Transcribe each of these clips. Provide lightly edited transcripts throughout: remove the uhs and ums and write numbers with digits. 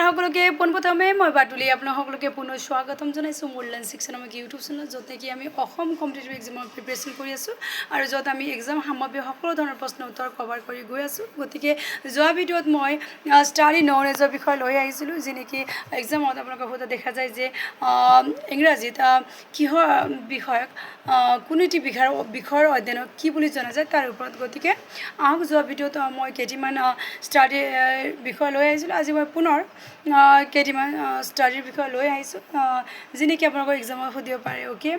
সকলোকে পোনপ্ৰথমে মই বাটুলি আপোনাক সকলোকে পুনৰ স্বাগতম জনাইছোঁ মোৰ লাৰ্ণ ছেকশ্যন আমাৰ ইউটিউব চেনেল য'ত নেকি আমি অসম কম্পিটিটিভ এক্সামৰ প্ৰিপেৰেশ্যন কৰি আছোঁ আৰু য'ত আমি এক্সাম সামগ্ৰী সকলো ধৰণৰ প্ৰশ্ন উত্তৰ কভাৰ কৰি গৈ আছোঁ। গতিকে যোৱা ভিডিঅ'ত মই ষ্টাডি নলেজৰ বিষয় লৈ আহিছিলোঁ যি নেকি এক্সামত আপোনালোকৰ হয়তো দেখা যায় যে ইংৰাজীত কিহৰ বিষয়ক কোনোটি বিষয়ৰ অধ্যয়নক কি বুলি জনা যায় তাৰ ওপৰত। গতিকে আহক যোৱা ভিডিঅ'ত মই কেইটিমান ষ্টাডিৰ বিষয় লৈ আহিছিলোঁ। আজি মই পুনৰ কেইটিমান ষ্টাডিৰ বিষয় লৈ আহিছোঁ যি নেকি আপোনালোকৰ এক্সামত সুধিব পাৰে। অ'কে,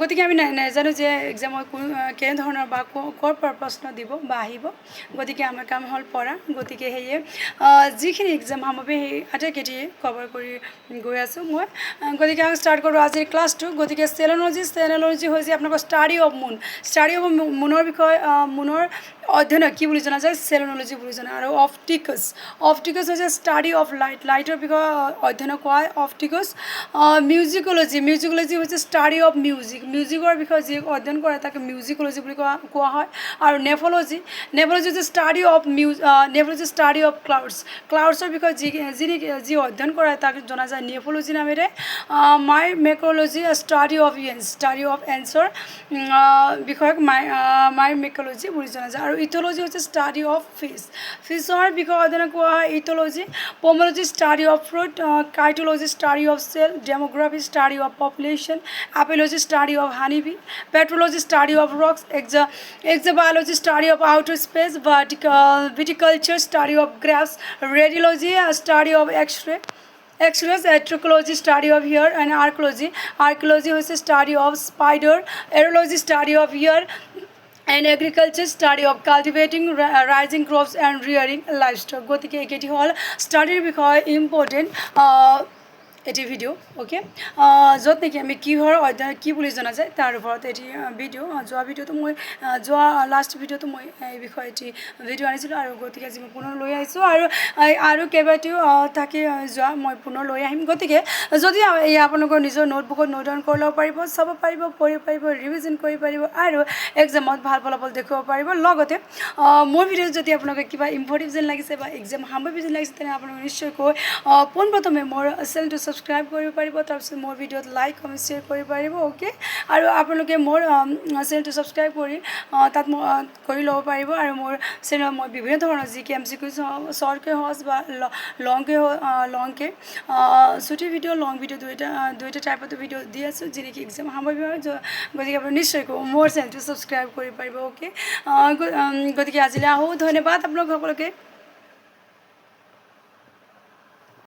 গতিকে আমি নাজানো যে এক্সামত কেনেধৰণৰ বা ক'ৰ পৰা প্ৰশ্ন দিব বা আহিব। গতিকে আমাৰ কাম হ'ল পঢ়া। গতিকে সেয়ে যিখিনি এক্সাম সামগ্ৰী সেই আটাইকেইটি কভাৰ কৰি গৈ আছোঁ মই। গতিকে আমি ষ্টাৰ্ট কৰোঁ আজিৰ ক্লাছটো। গতিকে চেলনলজি হৈছে আপোনালোকৰ ষ্টাডি অফ মুনৰ বিষয় মুনৰ অধ্যয়নক কি বুলি জনা যায় চেলনলজি বুলি জনা। আৰু অপটিকছ হৈছে ষ্টাডি অফ লাইটৰ বিষয়ে অধ্যয়নক কোৱা হয় অপটিকছ। মিউজিকলজি হৈছে ষ্টাডি অফ মিউজিকৰ বিষয়ে যি অধ্যয়ন কৰে তাকে মিউজিকলজি বুলি কোৱা হয়। আৰু নেফলজি হৈছে ষ্টাডি অফ ক্লাউডছৰ বিষয়ে যি অধ্যয়ন কৰে তাক জনা যায় নেফলজি নামেৰে। মাইক্ৰ'লজি ষ্টাডি অফ এনছৰ বিষয়ক মাইক্ৰ'লজি বুলি জনা যায়। আৰু ইথ'লজি হৈছে ষ্টাডি অফ ফিছৰ বিষয়ে অধ্যয়ন কোৱা হয় ethology. Pomology study of fruit. Cytology study of cell. Demography study of population. Apiology study of honey bee. Petrology study of rocks. Exobiology study of outer space. Viticulture study of grass. Radiology study of X rays. Trichology study of hair and archaeology হৈছে study of spider. Aerology study of hair and agriculture study of cultivating raising crops and rearing livestock. গতিকে এইকেইটি হ'ল ষ্টাডিৰ বিষয়ে important এটি video'. Okay, য'ত নেকি আমি কিহৰ অধ্যয়ন কি বুলি জনা যায় তাৰ ওপৰত এটি ভিডিঅ'। যোৱা লাষ্ট ভিডিঅ'টো মই এই বিষয়ে এটি ভিডিঅ' আনিছিলোঁ আৰু গতিকে আজি মই পুনৰ লৈ আহিছোঁ আৰু কেইবাটাও থাকি যোৱা মই পুনৰ লৈ আহিম। গতিকে যদি আপোনালোকৰ নিজৰ নোটবুকত নোট ডাউন কৰি ল'ব পাৰিব, চাব পাৰিব, পঢ়িব পাৰিব, ৰিভিজন কৰিব পাৰিব আৰু এক্সামত ভাল ফলাফল দেখুৱাব পাৰিব। লগতে মোৰ ভিডিঅ'ত যদি আপোনালোকে কিবা ইম্পৰ্টেণ্ট যেন লাগিছে বা এক্সাম সামগ্ৰী যেন লাগিছে তেনে আপোনালোকে নিশ্চয়কৈ পোনপ্ৰথমে মোৰ চেনেলটো ছাবস্ক্ৰাইব কৰিব পাৰিব, তাৰপিছত মোৰ ভিডিঅ'ত লাইক কমেণ্ট শ্বেয়াৰ কৰিব পাৰিব। অ'কে, আৰু আপোনালোকে মোৰ চেনেলটো ছাবস্ক্ৰাইব কৰি তাত কৰি ল'ব পাৰিব। আৰু মোৰ চেনেলত মই বিভিন্ন ধৰণৰ জিকে MCQ শ্বৰ্টকৈ সহজ বা লংকৈ ছুটি ভিডিঅ' লং ভিডিঅ' দুইটা টাইপতো ভিডিঅ' দি আছোঁ যি নেকি এক্সাম সামগ্ৰী হয়। গতিকে আপুনি নিশ্চয়কৈ মোৰ চেনেলটো ছাবস্ক্ৰাইব কৰিব পাৰিব। অ'কে, গতিকে আজিলৈ আহোঁ। ধন্যবাদ আপোনালোক সকলোকে।